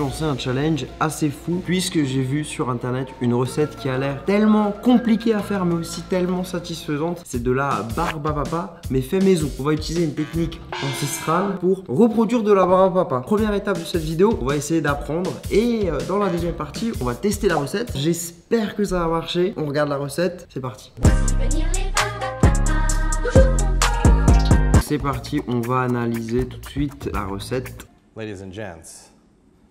lancer un challenge assez fou puisque j'ai vu sur internet une recette qui a l'air tellement compliquée à faire mais aussi tellement satisfaisante. C'est de la barbe à papa mais fait maison. On va utiliser une technique ancestrale pour reproduire de la barbe à papa. Première étape de cette vidéo, on va essayer d'apprendre et dans la deuxième partie, on va tester la recette. J'espère que ça va marcher. On regarde la recette, c'est parti. C'est parti, on va analyser tout de suite la recette. Ladies and gents,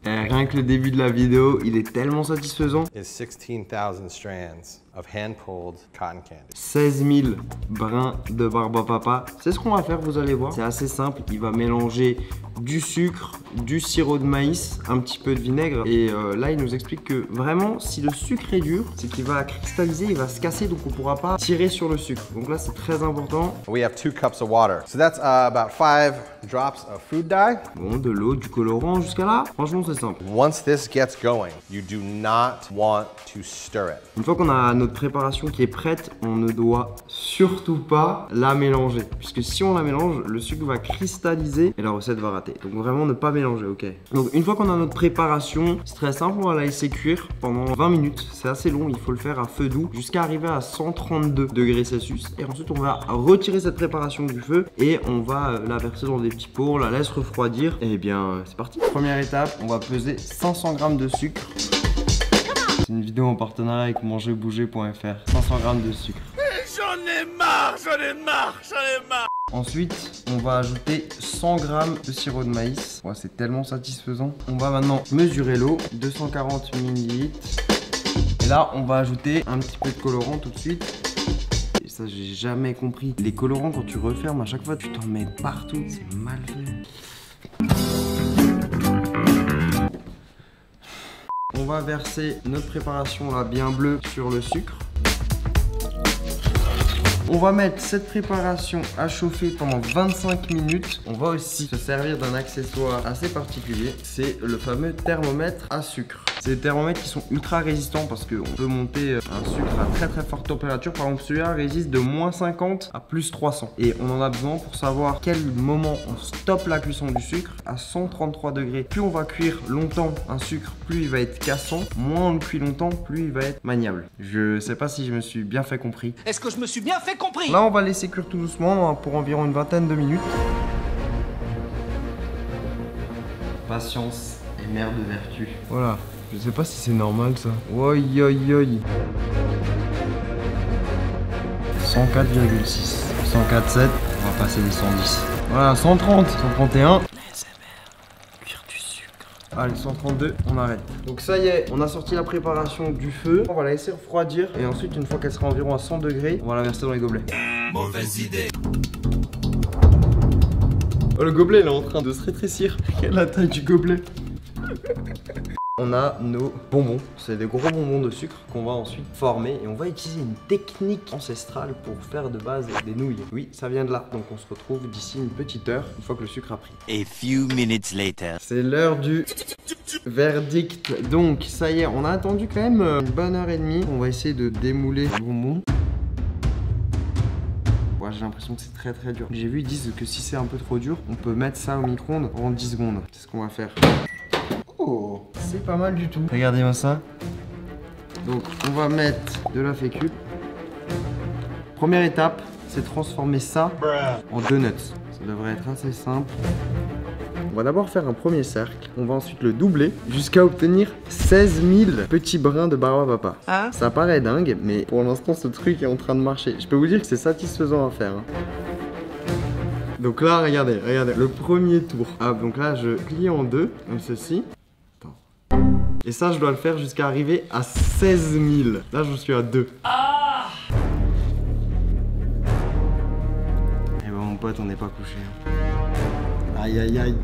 Rien que le début de la vidéo, il est tellement satisfaisant. is 16,000 strands of hand-pulled cotton candy. 16 000 brins de barbe à papa. C'est ce qu'on va faire, vous allez voir. C'est assez simple. Il va mélanger du sucre, du sirop de maïs, un petit peu de vinaigre. Et là, il nous explique que vraiment, si le sucre est dur, c'est qu'il va cristalliser, il va se casser, donc on ne pourra pas tirer sur le sucre. Donc là, c'est très important. We have 2 cups of water. So that's about 5 drops of food dye. Bon, de l'eau, du colorant, jusqu'à là, franchement, c'est simple. Once this gets going, you do not want to stir it. Une fois qu'on a notre préparation qui est prête, on ne doit surtout pas la mélanger. Puisque si on la mélange, le sucre va cristalliser et la recette va rater. Donc vraiment ne pas mélanger, ok. Donc une fois qu'on a notre préparation, c'est très simple, on va la laisser cuire pendant 20 minutes. C'est assez long, il faut le faire à feu doux jusqu'à arriver à 132 degrés Celsius. Et ensuite on va retirer cette préparation du feu et on va la verser dans des petits pots, on la laisse refroidir. Et bien c'est parti. Première étape, on va peser 500 g de sucre. C'est une vidéo en partenariat avec mangerbouger.fr. 500 g de sucre. J'en ai marre, j'en ai marre, j'en ai marre. Ensuite, on va ajouter 100 g de sirop de maïs. Ouais, c'est tellement satisfaisant. On va maintenant mesurer l'eau, 240 ml. Et là, on va ajouter un petit peu de colorant tout de suite. Et ça, j'ai jamais compris. Les colorants, quand tu refermes, à chaque fois, tu t'en mets partout. C'est mal fait. On va verser notre préparation là bien bleue sur le sucre. On va mettre cette préparation à chauffer pendant 25 minutes. On va aussi se servir d'un accessoire assez particulier. C'est le fameux thermomètre à sucre. C'est des thermomètres qui sont ultra résistants parce qu'on peut monter un sucre à très forte température. Par exemple, celui-là résiste de -50 à +300. Et on en a besoin pour savoir quel moment on stoppe la cuisson du sucre à 133 degrés. Plus on va cuire longtemps un sucre, plus il va être cassant. Moins on le cuit longtemps, plus il va être maniable. Je sais pas si je me suis bien fait compris. Est-ce que je me suis bien fait compris? Là, on va laisser cuire tout doucement pour environ une vingtaine de minutes. Patience est mère de vertu. Voilà. Je sais pas si c'est normal ça. Oi oi oi. 104,6. 104,7. On va passer les 110. Voilà, 130. 131. Cuire du sucre. Allez, 132, on arrête. Donc ça y est, on a sorti la préparation du feu. On va la laisser refroidir. Et ensuite, une fois qu'elle sera environ à 100 degrés, on va la verser dans les gobelets. Mauvaise idée. Oh, le gobelet il est en train de se rétrécir. Quelle est la taille du gobelet? On a nos bonbons, c'est des gros bonbons de sucre qu'on va ensuite former et on va utiliser une technique ancestrale pour faire de base des nouilles. Oui, ça vient de là, donc on se retrouve d'ici une petite heure, une fois que le sucre a pris. A few minutes later. C'est l'heure du verdict. Donc ça y est, on a attendu quand même une bonne heure et demie. On va essayer de démouler les bonbons. Ouais, j'ai l'impression que c'est très dur. J'ai vu, ils disent que si c'est un peu trop dur, on peut mettre ça au micro-ondes en 10 secondes. C'est ce qu'on va faire. Oh, c'est pas mal du tout. Regardez-moi ça. Donc, on va mettre de la fécule. Première étape, c'est transformer ça en donuts. Ça devrait être assez simple. On va d'abord faire un premier cercle. On va ensuite le doubler jusqu'à obtenir 16 000 petits brins de barbe à papa. Hein? Ça paraît dingue, mais pour l'instant, ce truc est en train de marcher. Je peux vous dire que c'est satisfaisant à faire. Donc là, regardez, le premier tour. Ah, donc là, je plie en deux, comme ceci. Et ça, je dois le faire jusqu'à arriver à 16 000. Là, je suis à 2. Ah! Eh ben, mon pote, on n'est pas couché. Aïe, aïe, aïe.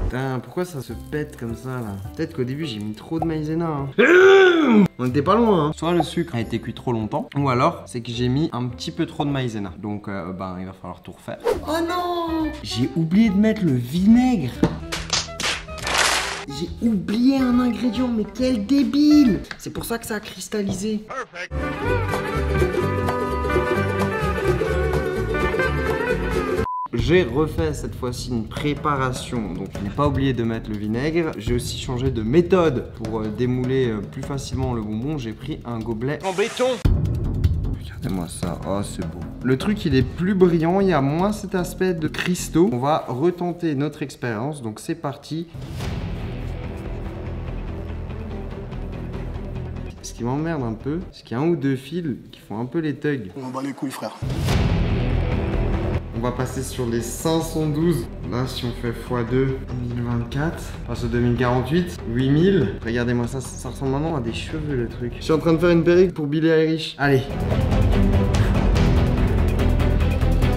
Putain, pourquoi ça se pète comme ça, là? Peut-être qu'au début, j'ai mis trop de maïzena. Hein. On était pas loin, hein. Soit le sucre a été cuit trop longtemps, ou alors c'est que j'ai mis un petit peu trop de maïzena. Donc, ben, il va falloir tout refaire. Oh non! J'ai oublié de mettre le vinaigre. J'ai oublié un ingrédient, mais quel débile! C'est pour ça que ça a cristallisé. j'ai refait cette fois-ci une préparation. Donc je n'ai pas oublié de mettre le vinaigre. J'ai aussi changé de méthode pour démouler plus facilement le bonbon. J'ai pris un gobelet En béton. Regardez-moi ça, oh c'est beau. Le truc il est plus brillant, il y a moins cet aspect de cristaux. On va retenter notre expérience, donc c'est parti. Ce qui m'emmerde un peu, c'est qu'il y a un ou deux fils qui font un peu les thugs. On bat les couilles, frère. On va passer sur les 512. Là, si on fait x2, 1024. Passe au 2048, 8000. Regardez-moi ça, ça ressemble maintenant à des cheveux le truc. Je suis en train de faire une perruque pour Billie Eilish. Allez.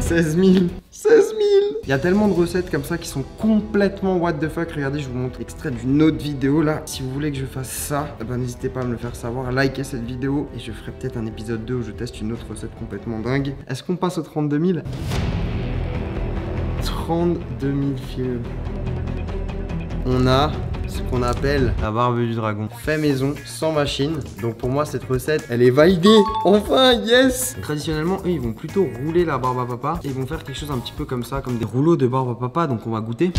16 000. 16 000. Il y a tellement de recettes comme ça qui sont complètement what the fuck. Regardez, je vous montre l'extrait d'une autre vidéo là. Si vous voulez que je fasse ça, eh ben, n'hésitez pas à me le faire savoir, à liker cette vidéo. Et je ferai peut-être un épisode 2 où je teste une autre recette complètement dingue. Est-ce qu'on passe aux 32 000? 32 000 films. On a ce qu'on appelle la barbe du dragon. Fait maison, sans machine. Donc pour moi, cette recette, elle est validée. Enfin, yes! Traditionnellement, eux, ils vont plutôt rouler la barbe à papa. Et ils vont faire quelque chose un petit peu comme ça, comme des rouleaux de barbe à papa. Donc on va goûter.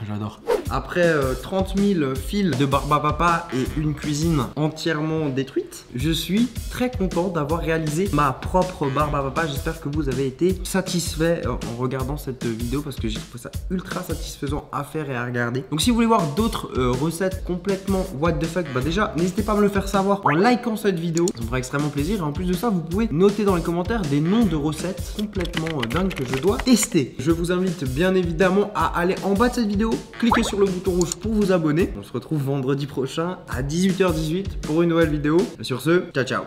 J'adore. Après 30 000 fils de barbe à papa et une cuisine entièrement détruite, je suis très content d'avoir réalisé ma propre barbe à papa. J'espère que vous avez été satisfait en regardant cette vidéo parce que j'ai trouvé ça ultra satisfaisant à faire et à regarder. Donc si vous voulez voir d'autres recettes complètement what the fuck, bah déjà n'hésitez pas à me le faire savoir en likant cette vidéo, ça me fera extrêmement plaisir. Et en plus de ça, vous pouvez noter dans les commentaires des noms de recettes complètement dingues que je dois tester. Je vous invite bien évidemment à aller en bas de cette vidéo, cliquer sur le bouton rouge pour vous abonner. On se retrouve vendredi prochain à 18h18 pour une nouvelle vidéo. Et sur ce, ciao ciao.